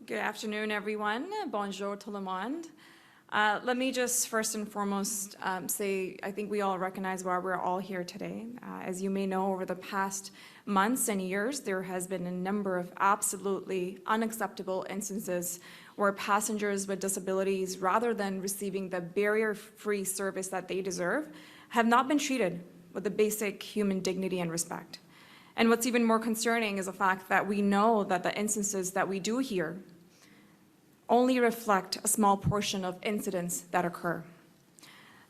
Good afternoon, everyone. Bonjour tout le monde. Let me just first and foremost say I think we all recognize why we're all here today. As you may know, over the past months and years, there has been a number of absolutely unacceptable instances where passengers with disabilities, rather than receiving the barrier-free service that they deserve, have not been treated with the basic human dignity and respect. And what's even more concerning is the fact that we know that the instances that we do hear only reflect a small portion of incidents that occur.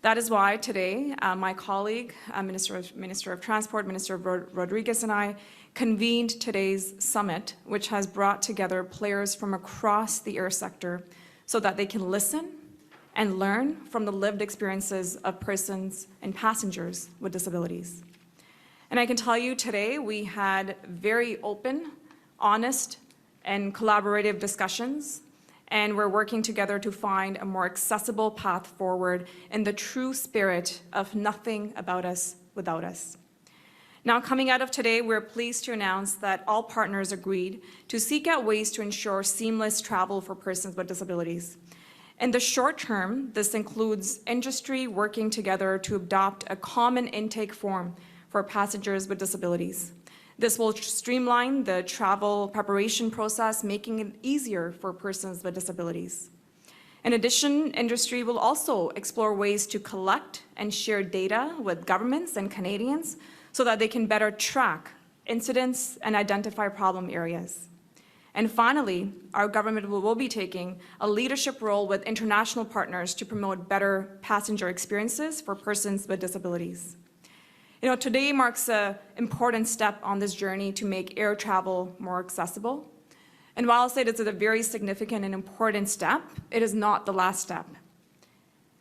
That is why today, my colleague, Minister of Transport, Minister Rodriguez, and I convened today's summit, which has brought together players from across the air sector so that they can listen and learn from the lived experiences of persons and passengers with disabilities. And I can tell you today we had very open, honest, and collaborative discussions, and we're working together to find a more accessible path forward in the true spirit of nothing about us without us. Now, coming out of today, we're pleased to announce that all partners agreed to seek out ways to ensure seamless travel for persons with disabilities. In the short term, this includes industry working together to adopt a common intake form for passengers with disabilities. This will streamline the travel preparation process, making it easier for persons with disabilities. In addition, industry will also explore ways to collect and share data with governments and Canadians so that they can better track incidents and identify problem areas. And finally, our government will be taking a leadership role with international partners to promote better passenger experiences for persons with disabilities. You know, today marks an important step on this journey to make air travel more accessible. And while I'll say it's a very significant and important step, it is not the last step.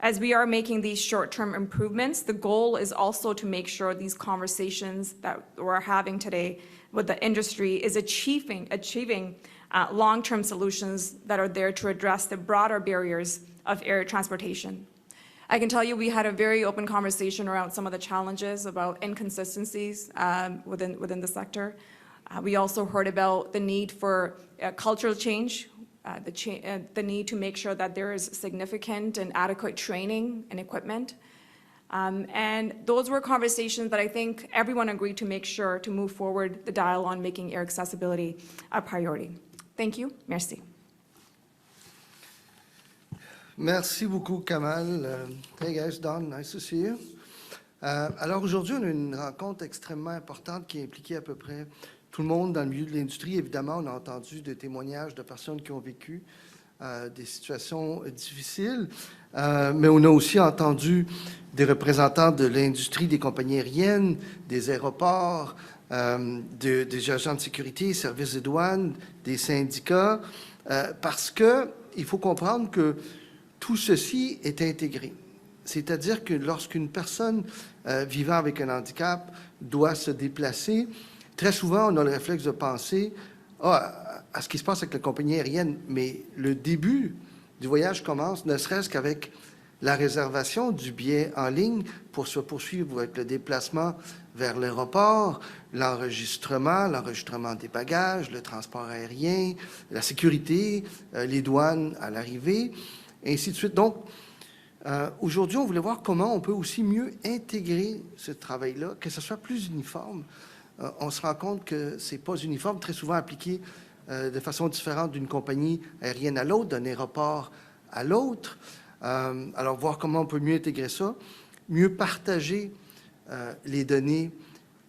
As we are making these short-term improvements, the goal is also to make sure these conversations that we're having today with the industry is achieving long-term solutions that are there to address the broader barriers of air transportation. I can tell you we had a very open conversation around some of the challenges about inconsistencies within the sector. We also heard about the need for cultural change, the need to make sure that there is significant and adequate training and equipment. And those were conversations that I think everyone agreed to make sure to move forward the dial on making air accessibility a priority. Thank you. Merci. Merci beaucoup, Kamal. Hey guys, Don, nice to see you. Alors aujourd'hui, on a une rencontre extrêmement importante qui a impliqué à peu près tout le monde dans le milieu de l'industrie. Évidemment, on a entendu des témoignages de personnes qui ont vécu des situations difficiles, mais on a aussi entendu des représentants de l'industrie, des compagnies aériennes, des aéroports, des agents de sécurité, services de douane, des syndicats, parce qu'il faut comprendre que tout ceci est intégré. C'est-à-dire que lorsqu'une personne vivant avec un handicap doit se déplacer, très souvent, on a le réflexe de penser à ce qui se passe avec la compagnie aérienne, mais le début du voyage commence ne serait-ce qu'avec la réservation du billet en ligne pour se poursuivre avec le déplacement vers l'aéroport, l'enregistrement des bagages, le transport aérien, la sécurité, les douanes à l'arrivée, et ainsi de suite. Donc, aujourd'hui, on voulait voir comment on peut aussi mieux intégrer ce travail-là, que ce soit plus uniforme. On se rend compte que ce n'est pas uniforme, très souvent appliqué de façon différente d'une compagnie aérienne à l'autre, d'un aéroport à l'autre. Alors, voir comment on peut mieux intégrer ça, mieux partager les données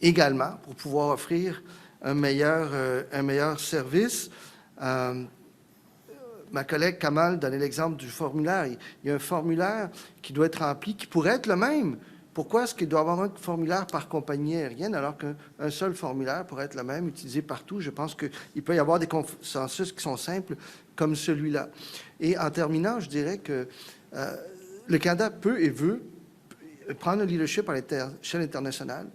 également pour pouvoir offrir un meilleur service. Ma collègue Kamal donnait l'exemple du formulaire. Il y a un formulaire qui doit être rempli, qui pourrait être le même. Pourquoi est-ce qu'il doit y avoir un formulaire par compagnie aérienne alors qu'un seul formulaire pourrait être le même, utilisé partout? Je pense qu'il peut y avoir des consensus qui sont simples comme celui-là. Et en terminant, je dirais que le Canada peut et veut prendre le leadership à l'échelle internationale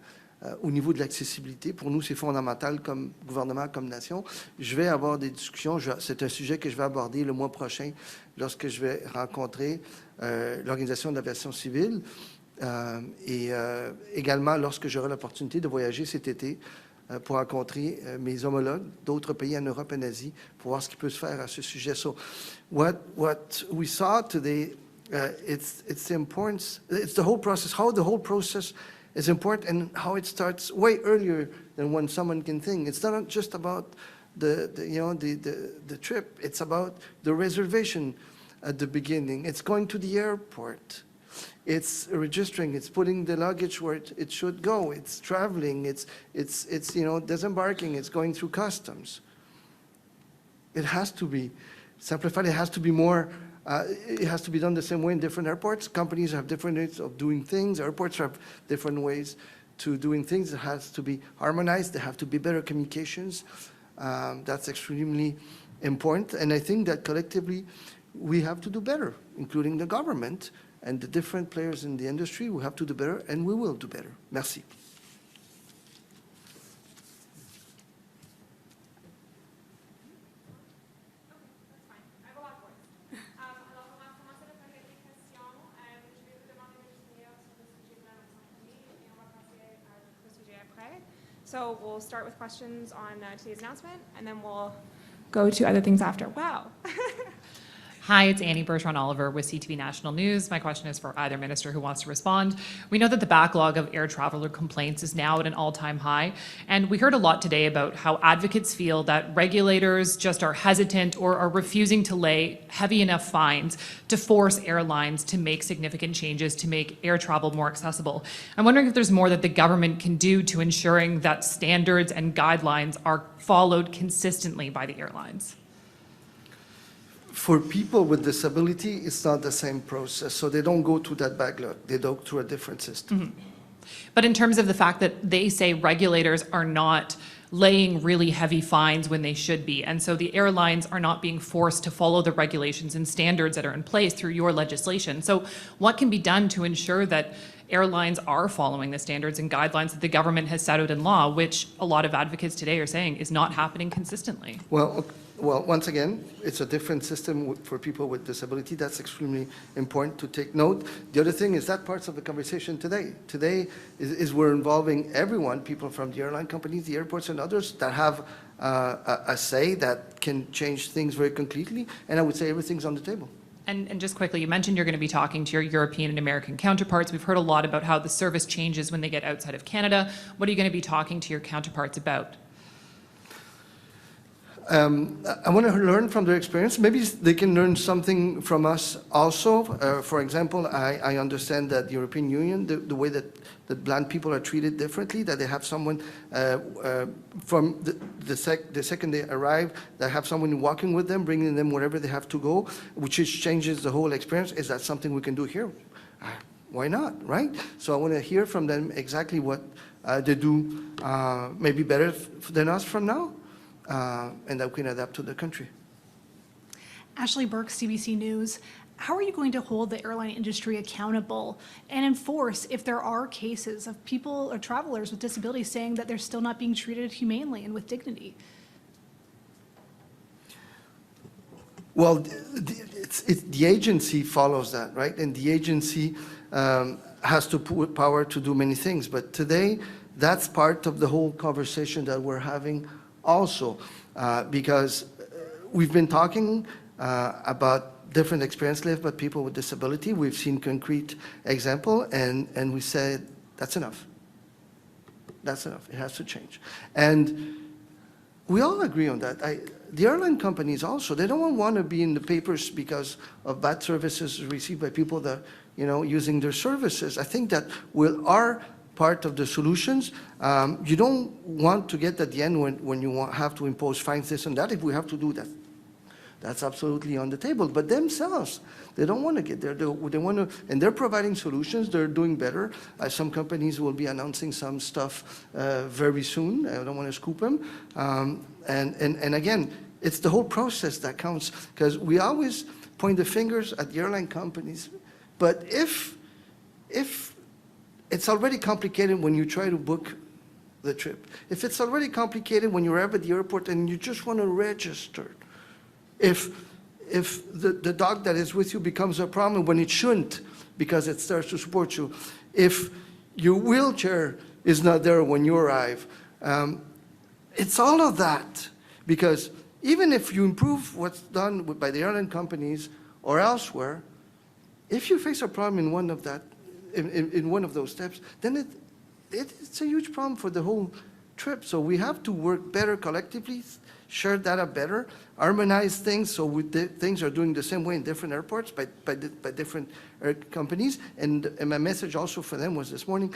au niveau de l'accessibilité. Pour nous, c'est fondamental comme gouvernement, comme nation. Je vais avoir des discussions. C'est un sujet que je vais aborder le mois prochain lorsque je vais rencontrer l'Organisation de l'aviation civile et également lorsque j'aurai l'opportunité de voyager cet été pour rencontrer mes homologues d'autres pays en Europe et en Asie pour voir ce qui peut se faire à ce sujet. So what we saw today, it's the importance, it's the whole process, how the whole process is important and how it starts way earlier than when someone can think. It's not just about the trip, it's about the reservation at the beginning. It's going to the airport. It's registering, it's putting the luggage where it should go, it's traveling, it's disembarking, it's going through customs. It has to be simplified, it has to be more, it has to be done the same way in different airports. Companies have different ways of doing things, airports have different ways to doing things. It has to be harmonized, there have to be better communications. That's extremely important, and I think that collectively we have to do better, including the government, and the different players in the industry. We have to do better, and we will do better. Merci. So we'll start with questions on today's announcement, and then we'll go to other things after. Wow. Hi, it's Annie Bertrand-Oliver with CTV National News. My question is for either minister who wants to respond. We know that the backlog of air traveler complaints is now at an all-time high, and we heard a lot today about how advocates feel that regulators just are hesitant or are refusing to lay heavy enough fines to force airlines to make significant changes to make air travel more accessible. I'm wondering if there's more that the government can do to ensuring that standards and guidelines are followed consistently by the airlines. For people with disability, it's not the same process, so they don't go through that backlog. They go through a different system. Mm-hmm. But in terms of the fact that they say regulators are not laying really heavy fines when they should be, and so the airlines are not being forced to follow the regulations and standards that are in place through your legislation. So what can be done to ensure that airlines are following the standards and guidelines that the government has set out in law, which a lot of advocates today are saying is not happening consistently? Well, once again, it's a different system for people with disability. That's extremely important to take note. The other thing is that parts of the conversation today. Today is we're involving everyone, people from the airline companies, the airports, and others that have a say that can change things very concretely. And I would say everything's on the table. And just quickly, you mentioned you're going to be talking to your European and American counterparts. We've heard a lot about how the service changes when they get outside of Canada. What are you going to be talking to your counterparts about? I want to learn from their experience. Maybe they can learn something from us also. For example, I understand that the European Union, the way that blind people are treated differently, that they have someone from the second they arrive, they have someone walking with them, bringing them wherever they have to go, which changes the whole experience. Is that something we can do here? Why not, right? So I want to hear from them exactly what they do maybe better than us from now. And that we can adapt to the country. Ashley Burke, CBC News. How are you going to hold the airline industry accountable and enforce if there are cases of people or travelers with disabilities saying that they're still not being treated humanely and with dignity? Well, the agency follows that, right? And the agency has to put power to do many things. But today, that's part of the whole conversation that we're having also, because we've been talking about different experience lived by people with disability. We've seen concrete example, and we said, that's enough. That's enough. It has to change. And we all agree on that. The airline companies also, they don't want to be in the papers because of bad services received by people that, using their services. I think that we are part of the solutions. You don't want to get at the end when you have to impose fines, this and that, if we have to do that. That's absolutely on the table. But themselves, they don't want to get there. They want to, and they're providing solutions. They're doing better. Some companies will be announcing some stuff very soon. I don't want to scoop them. And again, it's the whole process that counts, because we always point the fingers at the airline companies. But if it's already complicated when you try to book the trip, if it's already complicated when you're at the airport and you just want to register, if the dog that is with you becomes a problem when it shouldn't because it starts to support you, if your wheelchair is not there when you arrive, It's all of that, because even if you improve what's done by the airline companies or elsewhere, if you face a problem in one of that, in one of those steps, then it's a huge problem for the whole trip. So we have to work better collectively, share data better, harmonize things so things are doing the same way in different airports by different air companies. And my message also for them was this morning,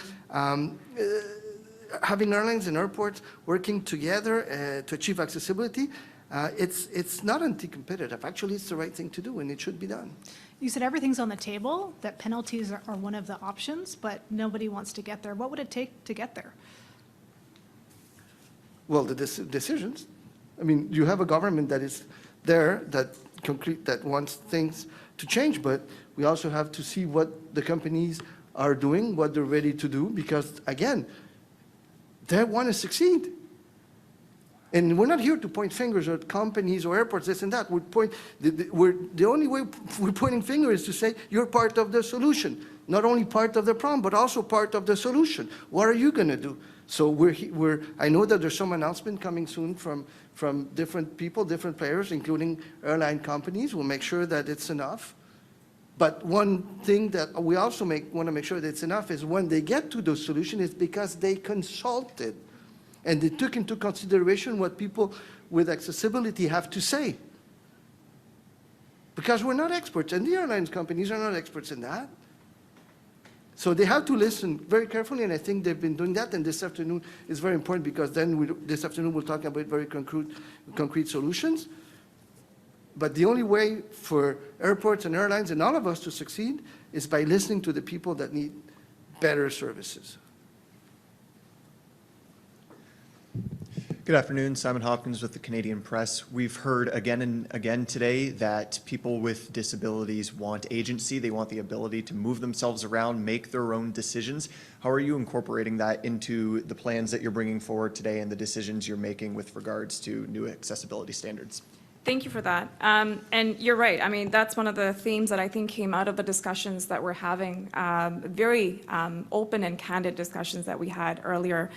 having airlines and airports working together to achieve accessibility, it's not anti-competitive. Actually, it's the right thing to do, and it should be done. You said everything's on the table, that penalties are one of the options, but nobody wants to get there. What would it take to get there? Well, the decisions. I mean, you have a government that is there, that wants things to change, but we also have to see what the companies are doing, what they're ready to do, because, again, they want to succeed. And we're not here to point fingers at companies or airports, this and that. The only way we're pointing fingers is to say, you're part of the solution. Not only part of the problem, but also part of the solution. What are you going to do? So I know that there's some announcement coming soon from different people, different players, including airline companies. We'll make sure that it's enough. But one thing that we also want to make sure that it's enough is when they get to those solutions, it's because they consulted. And they took into consideration what people with accessibility have to say. Because we're not experts, and the airlines companies are not experts in that. So they have to listen very carefully, and I think they've been doing that. And this afternoon is very important, because then this afternoon we'll talk about very concrete solutions. But the only way for airports and airlines and all of us to succeed is by listening to the people that need better services. Good afternoon, Simon Hopkins with the Canadian Press. We've heard again and again today that people with disabilities want agency. They want the ability to move themselves around, make their own decisions. How are you incorporating that into the plans that you're bringing forward today and the decisions you're making with regards to new accessibility standards? Thank you for that. And you're right. I mean, that's one of the themes that I think came out of the discussions that we're having, very open and candid discussions that we had earlier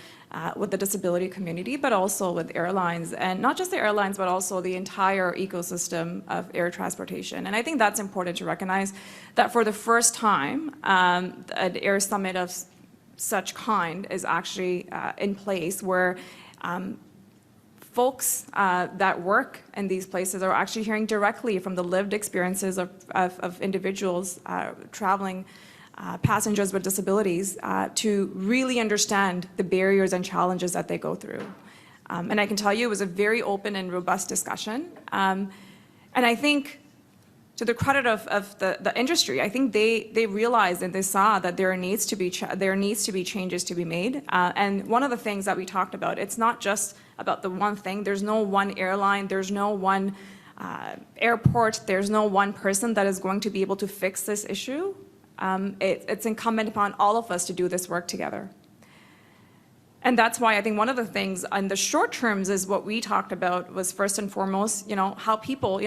with the disability community, but also with airlines, and not just the airlines, but also the entire ecosystem of air transportation. And I think that's important to recognize that for the first time, an air summit of such kind is actually in place, where folks that work in these places are actually hearing directly from the lived experiences of individuals traveling, passengers with disabilities, to really understand the barriers and challenges that they go through. And I can tell you it was a very open and robust discussion. And I think, to the credit of the industry, I think they realized and they saw that there needs to be changes to be made. And one of the things that we talked about, it's not just about the one thing. There's no one airline, there's no one airport, there's no one person that is going to be able to fix this issue. It's incumbent upon all of us to do this work together. And that's why I think one of the things in the short terms is what we talked about was, first and foremost, how people,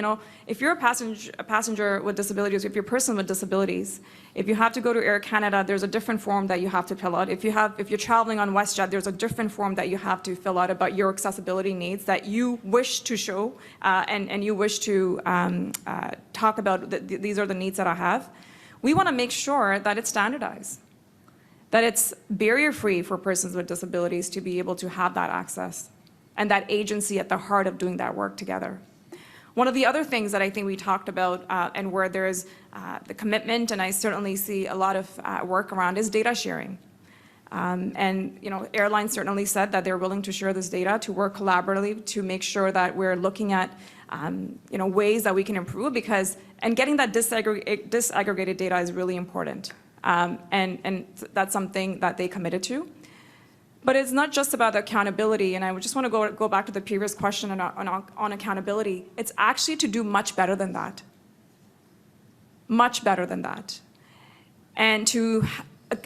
if you're a passenger with disabilities, if you're a person with disabilities, if you have to go to Air Canada, there's a different form that you have to fill out. If you're traveling on WestJet, there's a different form that you have to fill out about your accessibility needs that you wish to show and you wish to talk about. These are the needs that I have. We want to make sure that it's standardized, that it's barrier-free for persons with disabilities to be able to have that access and that agency at the heart of doing that work together. One of the other things that I think we talked about and where there's the commitment, and I certainly see a lot of work around, is data sharing. And airlines certainly said that they're willing to share this data, to work collaboratively to make sure that we're looking at ways that we can improve, and getting that disaggregated data is really important. And that's something that they committed to. But it's not just about accountability, and I just want to go back to the previous question on accountability. It's actually to do much better than that. Much better than that. And to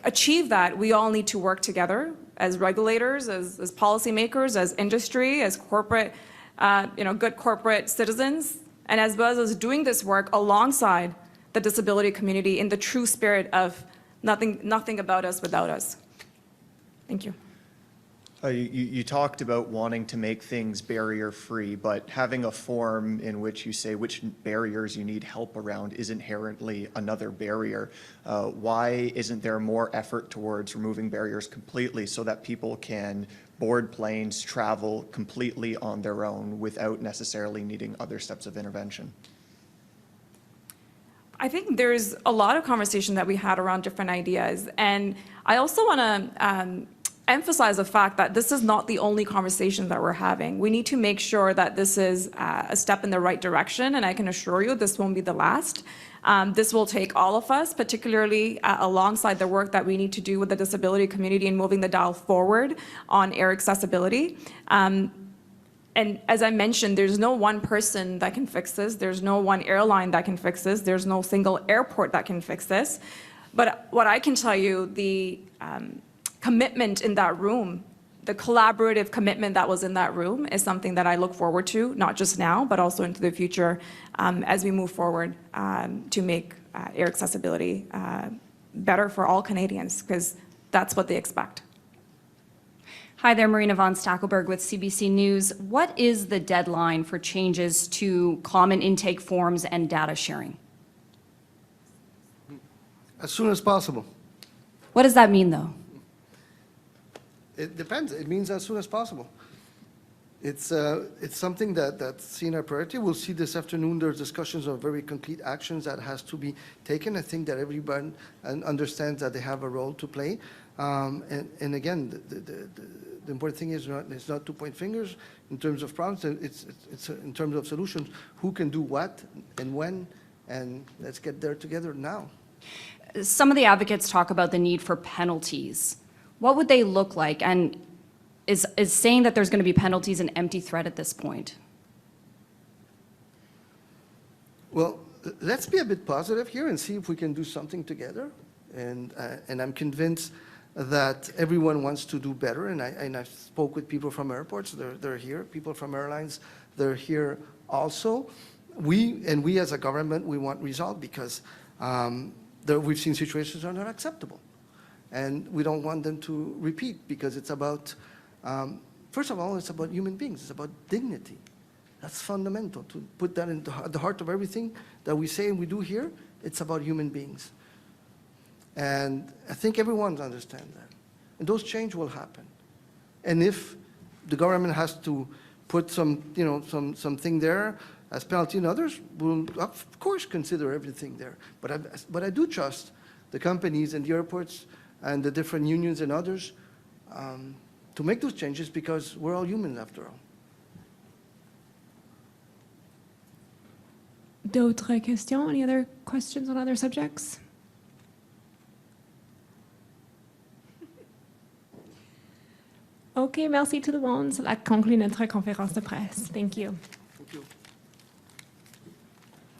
achieve that, we all need to work together as regulators, as policymakers, as industry, as corporate, good corporate citizens, and as well as doing this work alongside the disability community in the true spirit of nothing about us without us. Thank you. You talked about wanting to make things barrier-free, but having a form in which you say which barriers you need help around is inherently another barrier. Why isn't there more effort towards removing barriers completely so that people can board planes, travel completely on their own without necessarily needing other steps of intervention? I think there's a lot of conversation that we had around different ideas. And I also want to emphasize the fact that this is not the only conversation that we're having. We need to make sure that this is a step in the right direction, and I can assure you this won't be the last. This will take all of us, particularly alongside the work that we need to do with the disability community in moving the dial forward on air accessibility. And as I mentioned, there's no one person that can fix this. There's no one airline that can fix this. There's no single airport that can fix this. But what I can tell you, the commitment in that room, the collaborative commitment that was in that room is something that I look forward to, not just now, but also into the future as we move forward to make air accessibility better for all Canadians, because that's what they expect. Hi there, Marina von Stackelberg with CBC News. What is the deadline for changes to common intake forms and data sharing? As soon as possible. What does that mean, though? It depends. It means as soon as possible. It's something that's seen our priority. We'll see this afternoon. There's discussions of very concrete actions that has to be taken. I think that everyone understands that they have a role to play. And again, the important thing is it's not to point fingers in terms of problems. It's in terms of solutions. Who can do what and when, and let's get there together now. Some of the advocates talk about the need for penalties. What would they look like? And is saying that there's going to be penalties an empty threat at this point? Well, let's be a bit positive here and see if we can do something together. And I'm convinced that everyone wants to do better. And I spoke with people from airports. They're here. People from airlines, they're here also. We as a government, we want result because we've seen situations that are not acceptable. And we don't want them to repeat because it's about, first of all, it's about human beings. It's about dignity. That's fundamental, to put that in the heart of everything that we say and we do here. It's about human beings. And I think everyone understands that. And those change will happen. And if the government has to put something there as penalty, and others will, of course, consider everything there. But I do trust the companies and the airports and the different unions and others to make those changes because we're all humans after all. D'autres questions? Any other questions on other subjects? OK, merci tout le monde. Cela conclut notre conférence de presse. Thank you.